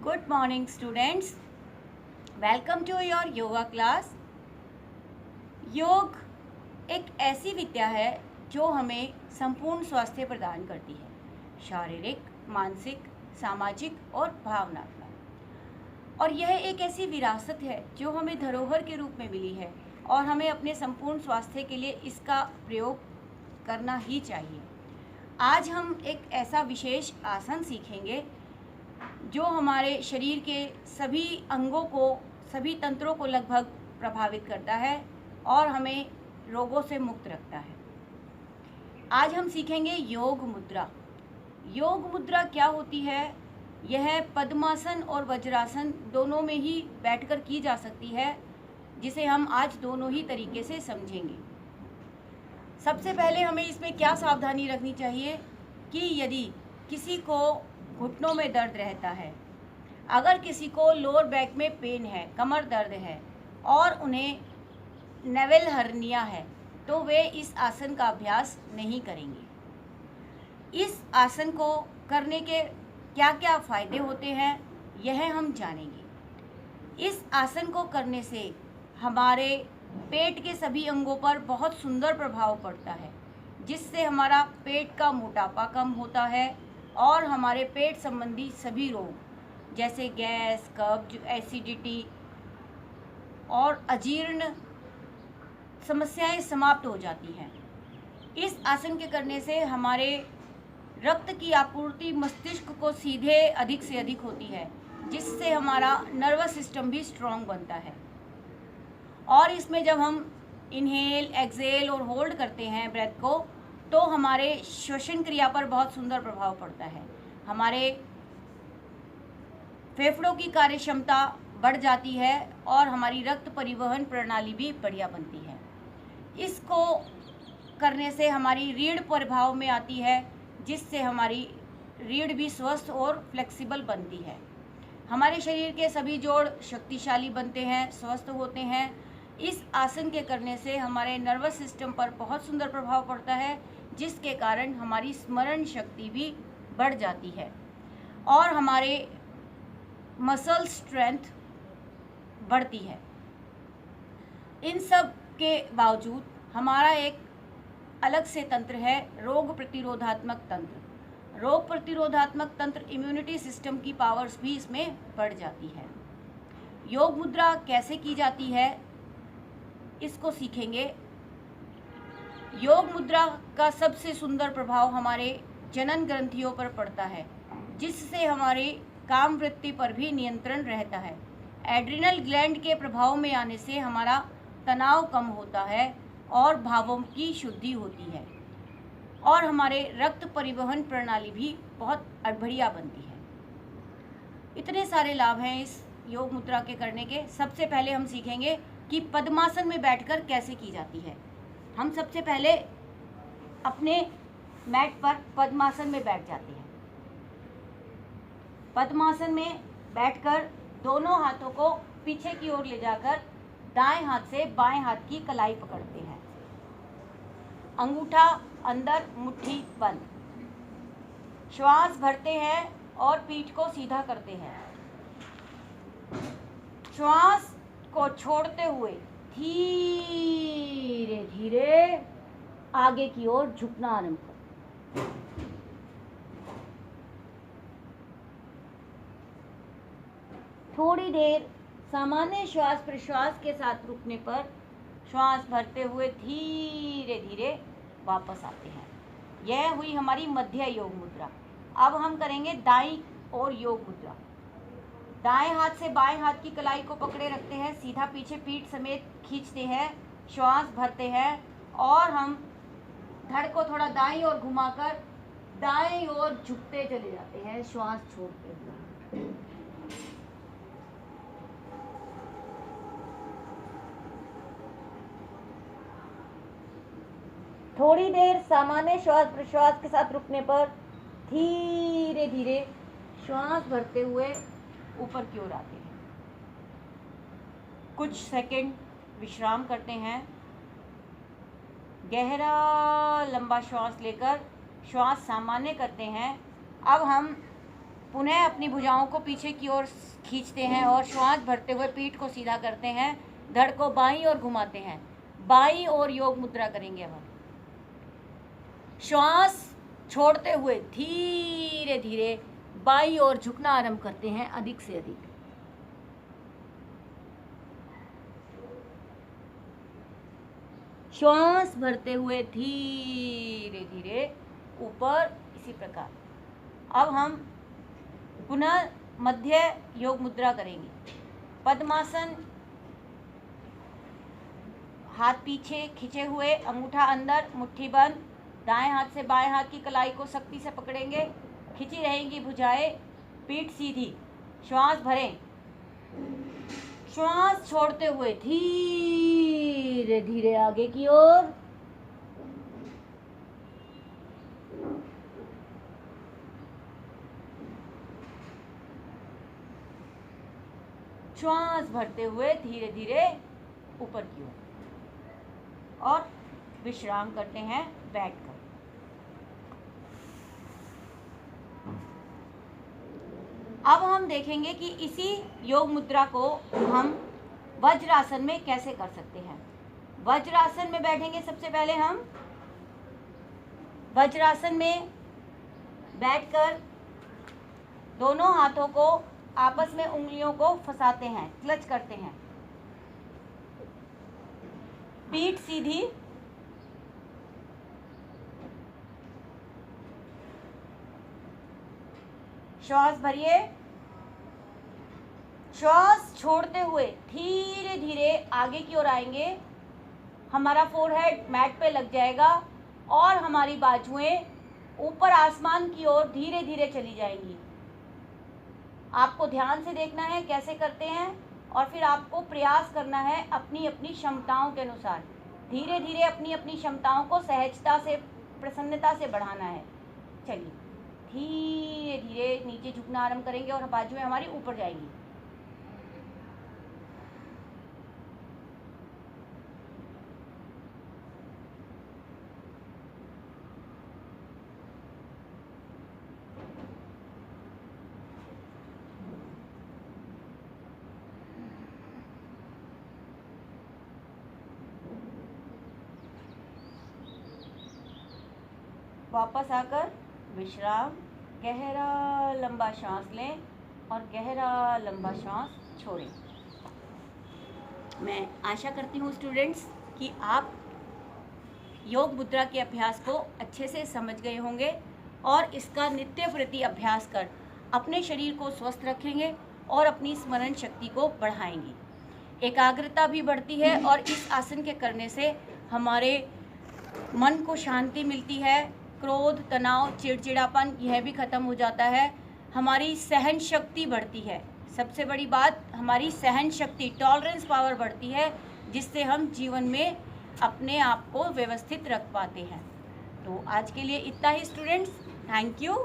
Good morning students. Welcome to your yoga class. योग एक ऐसी विद्या है जो हमें संपूर्ण स्वास्थ्य प्रदान करती है, शारीरिक, मानसिक, सामाजिक और भावनात्मक। और यह एक ऐसी विरासत है जो हमें धरोहर के रूप में मिली है और हमें अपने संपूर्ण स्वास्थ्य के लिए इसका प्रयोग करना ही चाहिए। आज हम एक ऐसा विशेष आसन सीखेंगे जो हमारे शरीर के सभी अंगों को, सभी तंत्रों को लगभग प्रभावित करता है और हमें रोगों से मुक्त रखता है। आज हम सीखेंगे योग मुद्रा। योग मुद्रा क्या होती है? यह पद्मासन और वज्रासन दोनों में ही बैठकर की जा सकती है, जिसे हम आज दोनों ही तरीके से समझेंगे। सबसे पहले हमें इसमें क्या सावधानी रखनी चाहिए कि यदि किसी को घुटनों में दर्द रहता है, अगर किसी को लोअर बैक में पेन है, कमर दर्द है और उन्हें नेवल हर्निया है, तो वे इस आसन का अभ्यास नहीं करेंगे। इस आसन को करने के क्या क्या फ़ायदे होते हैं, यह हम जानेंगे। इस आसन को करने से हमारे पेट के सभी अंगों पर बहुत सुंदर प्रभाव पड़ता है, जिससे हमारा पेट का मोटापा कम होता है और हमारे पेट संबंधी सभी रोग जैसे गैस, कब्ज, एसिडिटी और अजीर्ण समस्याएं समाप्त हो जाती हैं। इस आसन के करने से हमारे रक्त की आपूर्ति मस्तिष्क को सीधे अधिक से अधिक होती है, जिससे हमारा नर्वस सिस्टम भी स्ट्रॉन्ग बनता है। और इसमें जब हम इनहेल, एक्सहेल और होल्ड करते हैं ब्रेथ को, तो हमारे श्वसन क्रिया पर बहुत सुंदर प्रभाव पड़ता है। हमारे फेफड़ों की कार्य क्षमता बढ़ जाती है और हमारी रक्त परिवहन प्रणाली भी बढ़िया बनती है। इसको करने से हमारी रीढ़ प्रभाव में आती है, जिससे हमारी रीढ़ भी स्वस्थ और फ्लेक्सिबल बनती है। हमारे शरीर के सभी जोड़ शक्तिशाली बनते हैं, स्वस्थ होते हैं। इस आसन के करने से हमारे नर्वस सिस्टम पर बहुत सुंदर प्रभाव पड़ता है, जिसके कारण हमारी स्मरण शक्ति भी बढ़ जाती है और हमारे मसल स्ट्रेंथ बढ़ती है। इन सब के बावजूद हमारा एक अलग से तंत्र है, रोग प्रतिरोधात्मक तंत्र। रोग प्रतिरोधात्मक तंत्र, इम्यूनिटी सिस्टम की पावर्स भी इसमें बढ़ जाती है। योग मुद्रा कैसे की जाती है, इसको सीखेंगे। योग मुद्रा का सबसे सुंदर प्रभाव हमारे जनन ग्रंथियों पर पड़ता है, जिससे हमारी काम वृत्ति पर भी नियंत्रण रहता है। एड्रिनल ग्लैंड के प्रभाव में आने से हमारा तनाव कम होता है और भावों की शुद्धि होती है और हमारे रक्त परिवहन प्रणाली भी बहुत बढ़िया बनती है। इतने सारे लाभ हैं इस योग मुद्रा के करने के। सबसे पहले हम सीखेंगे कि पद्मासन में बैठकर कैसे की जाती है। हम सबसे पहले अपने मैट पर पद्मासन में बैठ जाते हैं। पद्मासन में बैठकर दोनों हाथों को पीछे की ओर ले जाकर दाएं हाथ से बाएं हाथ की कलाई पकड़ते हैं। अंगूठा अंदर, मुट्ठी बंद। श्वास भरते हैं और पीठ को सीधा करते हैं। श्वास को छोड़ते हुए धीरे धीरे आगे की ओर झुकना आरंभ करें। थोड़ी देर सामान्य श्वास प्रश्वास के साथ रुकने पर श्वास भरते हुए धीरे धीरे वापस आते हैं। यह हुई हमारी मध्य योग मुद्रा। अब हम करेंगे दाईं ओर योग मुद्रा। दाएं हाथ से बाएं हाथ की कलाई को पकड़े रखते हैं, सीधा पीछे पीठ समेत खींचते हैं, श्वास भरते हैं और हम धड़ को थोड़ा दाईं ओर घुमाकर दाईं ओर झुकते चले जाते हैं, श्वास छोड़ते हुए। थोड़ी देर सामान्य श्वास प्रश्वास के साथ रुकने पर धीरे धीरे श्वास भरते हुए ऊपर की ओर आते हैं। कुछ सेकंड विश्राम करते हैं। गहरा लंबा श्वास लेकर श्वास सामान्य करते हैं। अब हम पुनः अपनी भुजाओं को पीछे की ओर खींचते हैं और श्वास भरते हुए पीठ को सीधा करते हैं, धड़ को बाईं ओर घुमाते हैं। बाईं ओर योग मुद्रा करेंगे अब हम। श्वास छोड़ते हुए धीरे धीरे बाईं ओर झुकना आरंभ करते हैं, अधिक से अधिक। श्वास भरते हुए धीरे धीरे ऊपर, इसी प्रकार। अब हम पुनः मध्य योग मुद्रा करेंगे। पद्मासन, हाथ पीछे खींचे हुए, अंगूठा अंदर, मुट्ठी बंद। दाएं हाथ से बाएं हाथ की कलाई को सख्ती से पकड़ेंगे, खिंची रहेंगी भुजाएं, पीठ सीधी। श्वास भरें, श्वास छोड़ते हुए धीरे धीरे आगे की ओर। श्वास भरते हुए धीरे धीरे ऊपर की ओर और विश्राम करते हैं बैठकर। अब हम देखेंगे कि इसी योग मुद्रा को हम वज्रासन में कैसे कर सकते हैं। वज्रासन में बैठेंगे। सबसे पहले हम वज्रासन में बैठकर दोनों हाथों को आपस में उंगलियों को फंसाते हैं, क्लच करते हैं। पीठ सीधी, श्वास भरिए। श्वास छोड़ते हुए धीरे धीरे आगे की ओर आएंगे। हमारा फोरहेड मैट पे लग जाएगा और हमारी बाजुएं ऊपर आसमान की ओर धीरे धीरे चली जाएंगी। आपको ध्यान से देखना है कैसे करते हैं और फिर आपको प्रयास करना है अपनी अपनी क्षमताओं के अनुसार। धीरे धीरे अपनी अपनी क्षमताओं को सहजता से, प्रसन्नता से बढ़ाना है। चलिए, धीरे धीरे नीचे झुकना आरंभ करेंगे और बाजुएं हमारी ऊपर जाएंगी। वापस आकर विश्राम, गहरा लंबा सांस लें और गहरा लंबा सांस छोड़ें। मैं आशा करती हूँ स्टूडेंट्स कि आप योग मुद्रा के अभ्यास को अच्छे से समझ गए होंगे और इसका नित्य प्रति अभ्यास कर अपने शरीर को स्वस्थ रखेंगे और अपनी स्मरण शक्ति को बढ़ाएंगे। एकाग्रता भी बढ़ती है और इस आसन के करने से हमारे मन को शांति मिलती है। क्रोध, तनाव, चिड़चिड़ापन यह भी खत्म हो जाता है। हमारी सहन शक्ति बढ़ती है। सबसे बड़ी बात, हमारी सहन शक्ति, टॉलरेंस पावर बढ़ती है, जिससे हम जीवन में अपने आप को व्यवस्थित रख पाते हैं। तो आज के लिए इतना ही स्टूडेंट्स। Thank you.